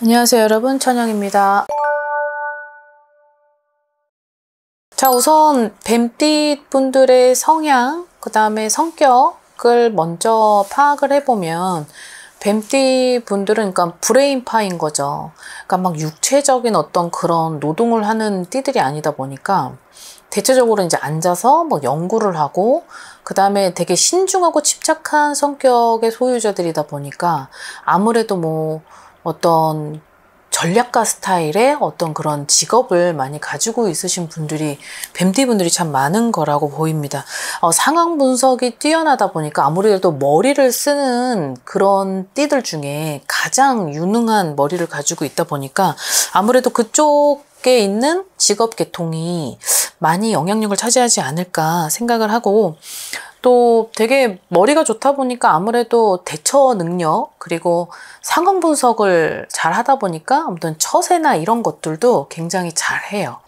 안녕하세요 여러분, 천영입니다. 자, 우선 뱀띠 분들의 성향, 그 다음에 성격을 먼저 파악을 해보면 뱀띠 분들은 그러니까 브레인파인 거죠. 그러니까 막 육체적인 어떤 그런 노동을 하는 띠들이 아니다 보니까 대체적으로 이제 앉아서 뭐 연구를 하고 그 다음에 되게 신중하고 침착한 성격의 소유자들이다 보니까 아무래도 뭐 어떤 전략가 스타일의 어떤 그런 직업을 많이 가지고 있으신 분들이 뱀띠 분들이 참 많은 거라고 보입니다. 상황 분석이 뛰어나다 보니까 아무래도 머리를 쓰는 그런 띠들 중에 가장 유능한 머리를 가지고 있다 보니까 아무래도 그쪽에 있는 직업 계통이 많이 영향력을 차지하지 않을까 생각을 하고, 또 되게 머리가 좋다 보니까 아무래도 대처 능력 그리고 상황 분석을 잘 하다 보니까 아무튼 처세나 이런 것들도 굉장히 잘 해요.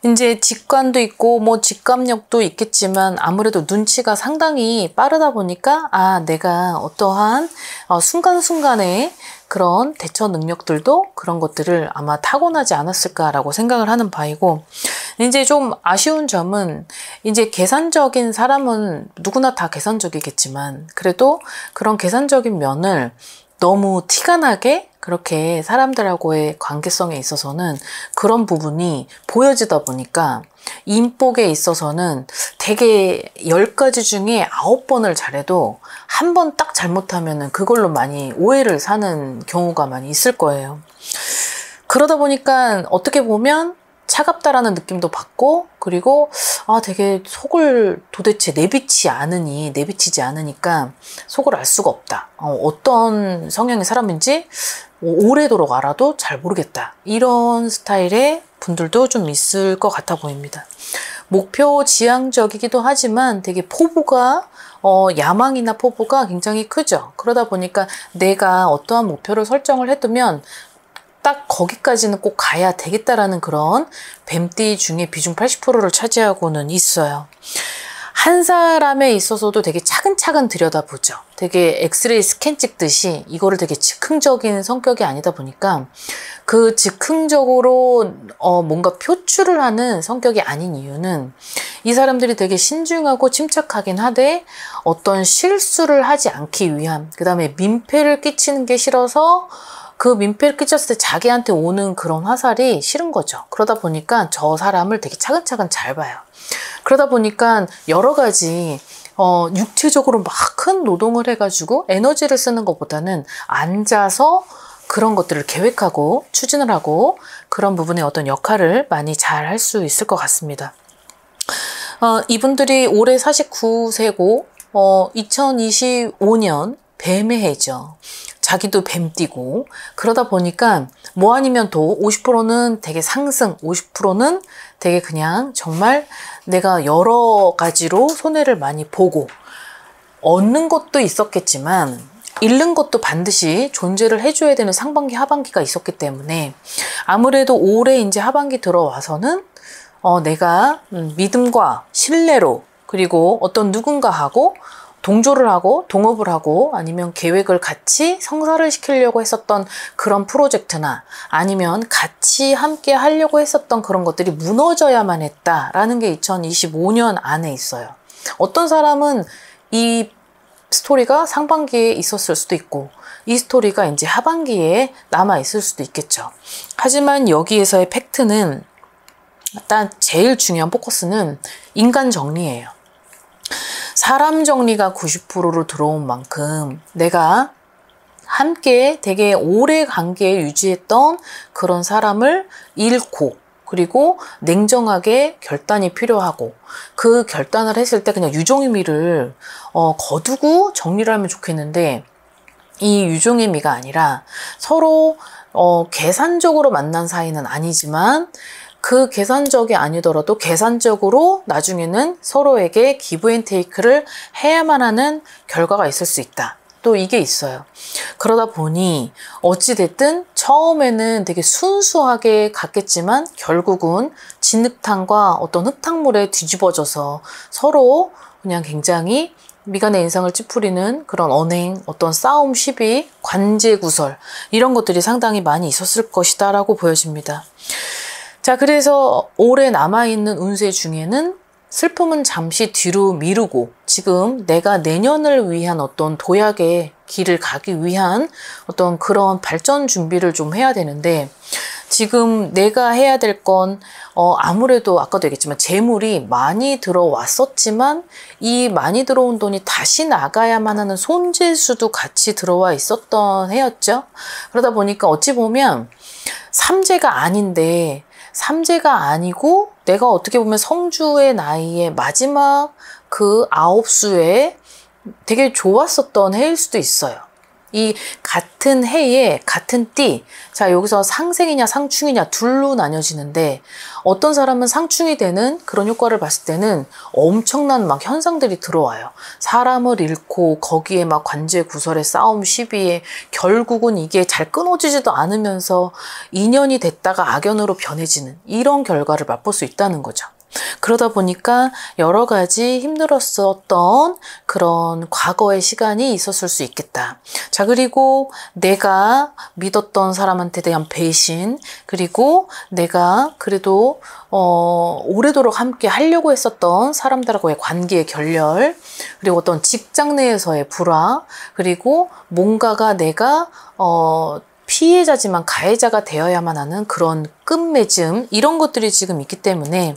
이제 직관도 있고 뭐 직감력도 있겠지만 아무래도 눈치가 상당히 빠르다 보니까 내가 어떠한 순간순간에 그런 대처 능력들도 그런 것들을 아마 타고나지 않았을까라고 생각을 하는 바이고, 이제 좀 아쉬운 점은 이제 계산적인 사람은 누구나 다 계산적이겠지만 그래도 그런 계산적인 면을 너무 티가 나게 그렇게 사람들하고의 관계성에 있어서는 그런 부분이 보여지다 보니까 인복에 있어서는 되게 10가지 중에 9번을 잘해도 한 번 딱 잘못하면은 그걸로 많이 오해를 사는 경우가 많이 있을 거예요. 그러다 보니까 어떻게 보면 차갑다라는 느낌도 받고, 그리고 되게 속을 도대체 내비치지 않으니까 속을 알 수가 없다. 어떤 성향의 사람인지 오래도록 알아도 잘 모르겠다. 이런 스타일의 분들도 좀 있을 것 같아 보입니다. 목표 지향적이기도 하지만 되게 포부가 야망이나 포부가 굉장히 크죠. 그러다 보니까 내가 어떠한 목표를 설정을 해두면 딱 거기까지는 꼭 가야 되겠다라는 그런 뱀띠 중에 비중 80%를 차지하고는 있어요. 한 사람에 있어서도 되게 차근차근 들여다보죠. 되게 엑스레이 스캔 찍듯이 이거를 되게 즉흥적인 성격이 아니다 보니까 그 즉흥적으로 뭔가 표출을 하는 성격이 아닌 이유는 이 사람들이 되게 신중하고 침착하긴 하되 어떤 실수를 하지 않기 위함, 그 다음에 민폐를 끼치는 게 싫어서 그 민폐를 끼쳤을 때 자기한테 오는 그런 화살이 싫은 거죠. 그러다 보니까 저 사람을 되게 차근차근 잘 봐요. 그러다 보니까 여러 가지 육체적으로 막 큰 노동을 해가지고 에너지를 쓰는 것보다는 앉아서 그런 것들을 계획하고 추진을 하고 그런 부분의 어떤 역할을 많이 잘 할 수 있을 것 같습니다. 이분들이 올해 49세고 2025년 뱀의 해죠. 자기도 뱀띠고, 그러다 보니까 뭐 아니면 또 50%는 되게 상승, 50%는 되게 그냥 정말 내가 여러 가지로 손해를 많이 보고 얻는 것도 있었겠지만 잃는 것도 반드시 존재를 해줘야 되는 상반기, 하반기가 있었기 때문에 아무래도 올해 이제 하반기 들어와서는 내가 믿음과 신뢰로 그리고 어떤 누군가하고 동조를 하고 동업을 하고 아니면 계획을 같이 성사를 시키려고 했었던 그런 프로젝트나 아니면 같이 함께 하려고 했었던 그런 것들이 무너져야만 했다라는 게 2025년 안에 있어요. 어떤 사람은 이 스토리가 상반기에 있었을 수도 있고 이 스토리가 이제 하반기에 남아 있을 수도 있겠죠. 하지만 여기에서의 팩트는 일단 제일 중요한 포커스는 인간 정리예요. 사람 정리가 90%로 들어온 만큼 내가 함께 되게 오래 관계 유지했던 그런 사람을 잃고, 그리고 냉정하게 결단이 필요하고 그 결단을 했을 때 그냥 유종의 미를 거두고 정리를 하면 좋겠는데, 이 유종의 미가 아니라 서로 계산적으로 만난 사이는 아니지만 그 계산적이 아니더라도 계산적으로 나중에는 서로에게 기브 앤 테이크를 해야만 하는 결과가 있을 수 있다. 또 이게 있어요. 그러다 보니 어찌됐든 처음에는 되게 순수하게 갔겠지만 결국은 진흙탕과 어떤 흙탕물에 뒤집어져서 서로 그냥 굉장히 미간의 인상을 찌푸리는 그런 언행, 어떤 싸움, 시비, 관제구설 이런 것들이 상당히 많이 있었을 것이다 라고 보여집니다. 자, 그래서 올해 남아있는 운세 중에는 슬픔은 잠시 뒤로 미루고 지금 내가 내년을 위한 어떤 도약의 길을 가기 위한 어떤 그런 발전 준비를 좀 해야 되는데, 지금 내가 해야 될 건 아무래도 아까도 얘기했지만 재물이 많이 들어왔었지만 이 많이 들어온 돈이 다시 나가야만 하는 손재수도 같이 들어와 있었던 해였죠. 그러다 보니까 어찌 보면 삼재가 아닌데, 삼재가 아니고 내가 어떻게 보면 성주의 나이에 마지막 그 9수에 되게 좋았었던 해일 수도 있어요. 이 같은 해에 같은 띠, 자 여기서 상생이냐 상충이냐 둘로 나뉘어지는데, 어떤 사람은 상충이 되는 그런 효과를 봤을 때는 엄청난 막 현상들이 들어와요. 사람을 잃고 거기에 막 관제구설의 싸움 시비에 결국은 이게 잘 끊어지지도 않으면서 인연이 됐다가 악연으로 변해지는 이런 결과를 맛볼 수 있다는 거죠. 그러다 보니까 여러 가지 힘들었었던 그런 과거의 시간이 있었을 수 있겠다. 자, 그리고 내가 믿었던 사람한테 대한 배신, 그리고 내가 그래도 오래도록 함께 하려고 했었던 사람들하고의 관계의 결렬, 그리고 어떤 직장 내에서의 불화, 그리고 뭔가가 내가 피해자지만 가해자가 되어야만 하는 그런 끝맺음, 이런 것들이 지금 있기 때문에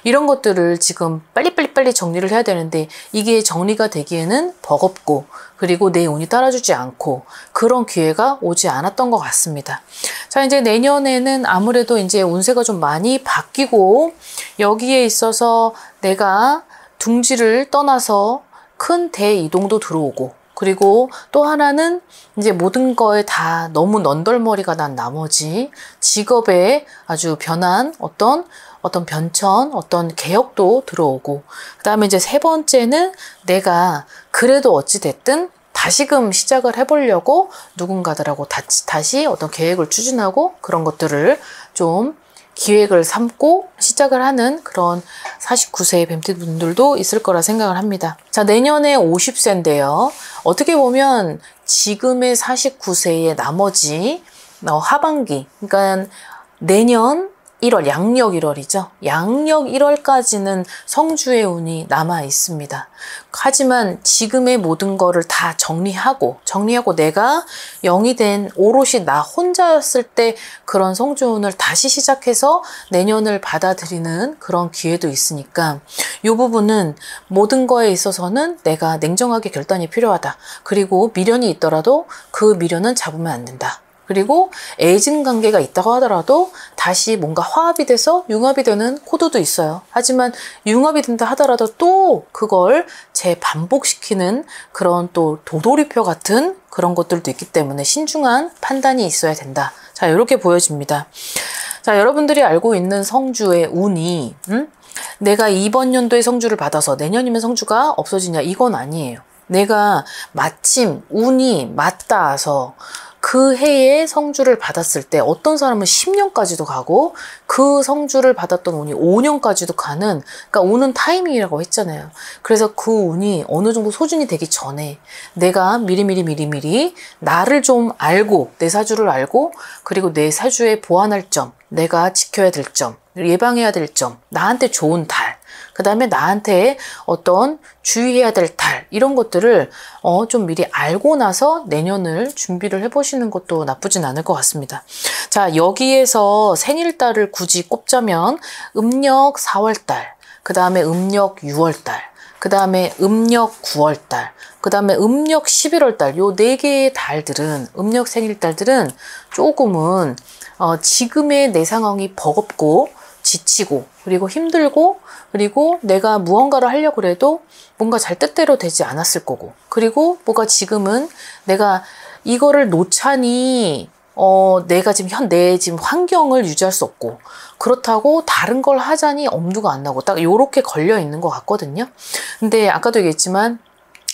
이런 것들을 지금 빨리 정리를 해야 되는데, 이게 정리가 되기에는 버겁고 그리고 내 운이 따라주지 않고 그런 기회가 오지 않았던 것 같습니다. 자, 이제 내년에는 아무래도 이제 운세가 좀 많이 바뀌고, 여기에 있어서 내가 둥지를 떠나서 큰 대이동도 들어오고, 그리고 또 하나는 이제 모든 거에 다 너무 넌덜머리가 난 나머지 직업에 아주 변한 어떤 변천, 어떤 개혁도 들어오고, 그 다음에 이제 세 번째는 내가 그래도 어찌됐든 다시금 시작을 해보려고 누군가들하고 다시 어떤 계획을 추진하고 그런 것들을 좀 기획을 삼고 시작을 하는 그런 49세의 뱀띠 분들도 있을 거라 생각을 합니다. 자, 내년에 50세인데요. 어떻게 보면 지금의 49세의 나머지 하반기, 그러니까 내년 1월, 양력 1월이죠. 양력 1월까지는 성주의 운이 남아 있습니다. 하지만 지금의 모든 거를 다 정리하고 내가 영이 된 오롯이 나 혼자였을 때 그런 성주운을 다시 시작해서 내년을 받아들이는 그런 기회도 있으니까, 이 부분은 모든 거에 있어서는 내가 냉정하게 결단이 필요하다. 그리고 미련이 있더라도 그 미련은 잡으면 안 된다. 그리고 애증 관계가 있다고 하더라도 다시 뭔가 화합이 돼서 융합이 되는 코드도 있어요. 하지만 융합이 된다 하더라도 또 그걸 재반복시키는 그런 또 도돌이표 같은 그런 것들도 있기 때문에 신중한 판단이 있어야 된다. 자, 이렇게 보여집니다. 자, 여러분들이 알고 있는 성주의 운이 내가 이번 연도에 성주를 받아서 내년이면 성주가 없어지냐, 이건 아니에요. 내가 마침 운이 맞닿아서 그 해에 성주를 받았을 때 어떤 사람은 10년까지도 가고 그 성주를 받았던 운이 5년까지도 가는, 그러니까 운은 타이밍이라고 했잖아요. 그래서 그 운이 어느 정도 소진이 되기 전에 내가 미리 나를 좀 알고, 내 사주를 알고, 그리고 내 사주에 보완할 점, 내가 지켜야 될 점, 예방해야 될 점, 나한테 좋은 달, 그 다음에 나한테 어떤 주의해야 될 달, 이런 것들을 좀 미리 알고 나서 내년을 준비를 해보시는 것도 나쁘진 않을 것 같습니다. 자, 여기에서 생일달을 굳이 꼽자면 음력 4월달, 그 다음에 음력 6월달, 그 다음에 음력 9월달, 그 다음에 음력 11월달, 요 4개의 달들은, 음력 생일달들은 조금은 지금의 내 상황이 버겁고 지치고 그리고 힘들고, 그리고 내가 무언가를 하려고 해도 뭔가 잘 뜻대로 되지 않았을 거고, 그리고 뭐가 지금은 내가 이거를 놓자니 내가 지금 내 지금 환경을 유지할 수 없고, 그렇다고 다른 걸 하자니 엄두가 안 나고, 딱 요렇게 걸려 있는 것 같거든요. 근데 아까도 얘기했지만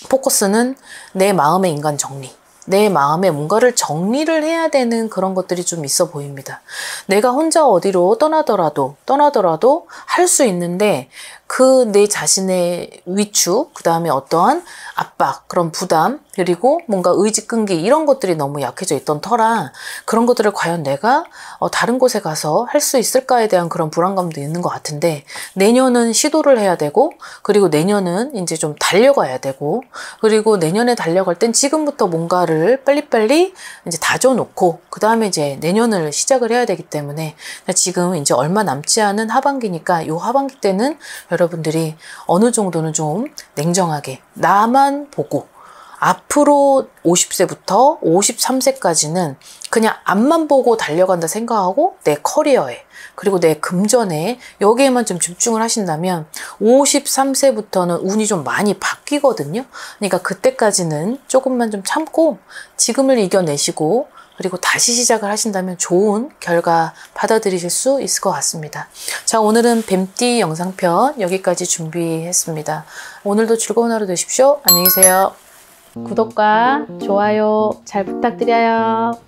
포커스는 내 마음의 인간 정리, 내 마음에 뭔가를 정리를 해야 되는 그런 것들이 좀 있어 보입니다. 내가 혼자 어디로 떠나더라도 할 수 있는데, 그 내 자신의 위축, 그 다음에 어떠한 압박, 그런 부담, 그리고 뭔가 의지 끈기 이런 것들이 너무 약해져 있던 터라 그런 것들을 과연 내가 다른 곳에 가서 할 수 있을까에 대한 그런 불안감도 있는 것 같은데, 내년은 시도를 해야 되고, 그리고 내년은 이제 좀 달려가야 되고, 그리고 내년에 달려갈 땐 지금부터 뭔가를 빨리빨리 이제 다져놓고 그 다음에 이제 내년을 시작을 해야 되기 때문에 지금 이제 얼마 남지 않은 하반기니까 이 하반기 때는 여러분들이 어느 정도는 좀 냉정하게 나만 보고, 앞으로 50세부터 53세까지는 그냥 앞만 보고 달려간다 생각하고 내 커리어에, 그리고 내 금전에 여기에만 좀 집중을 하신다면 53세부터는 운이 좀 많이 바뀌거든요. 그러니까 그때까지는 조금만 좀 참고 지금을 이겨내시고, 그리고 다시 시작을 하신다면 좋은 결과 받아들이실 수 있을 것 같습니다. 자, 오늘은 뱀띠 영상편 여기까지 준비했습니다. 오늘도 즐거운 하루 되십시오. 안녕히 계세요. 구독과 좋아요 잘 부탁드려요.